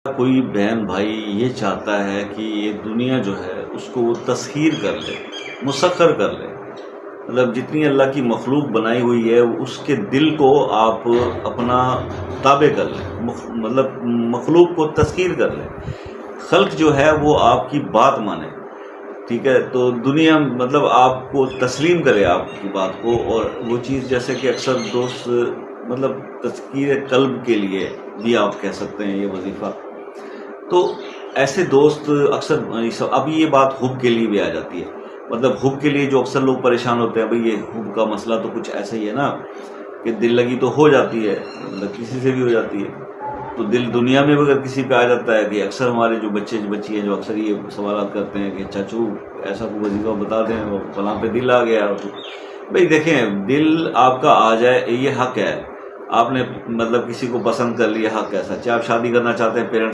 کوئی بہن بھائی یہ چاہتا ہے کہ یہ دنیا جو ہے اس کو وہ تسخیر کر لے، مسخر کر لے، مطلب جتنی اللہ کی مخلوق بنائی ہوئی ہے اس کے دل کو آپ اپنا تابع کر لیں، مطلب مخلوق کو تسخیر کر لیں، خلق جو ہے وہ آپ کی بات مانے، ٹھیک ہے؟ تو دنیا مطلب آپ کو تسلیم کرے آپ کی بات کو، اور وہ چیز جیسے کہ اکثر دوست مطلب تذکیر قلب کے لیے بھی آپ کہہ سکتے ہیں یہ وظیفہ، تو ایسے دوست اکثر اب یہ بات حب کے لیے بھی آ جاتی ہے، مطلب حب کے لیے جو اکثر لوگ پریشان ہوتے ہیں، بھئی یہ حب کا مسئلہ تو کچھ ایسا ہی ہے نا کہ دل لگی تو ہو جاتی ہے، مطلب کسی سے بھی ہو جاتی ہے، تو دل دنیا میں بھی اگر کسی پہ آ جاتا ہے کہ اکثر ہمارے جو بچے بچی ہیں جو اکثر یہ سوالات کرتے ہیں کہ چاچو ایسا کوئی وظیفہ بتا دیں، وہ فلاں پہ دل آ گیا، بھئی دیکھیں دل آپ کا آ جائے یہ حق ہے، آپ نے مطلب کسی کو پسند کر لیا حق ہے، سچ آپ شادی کرنا چاہتے ہیں پیرنٹس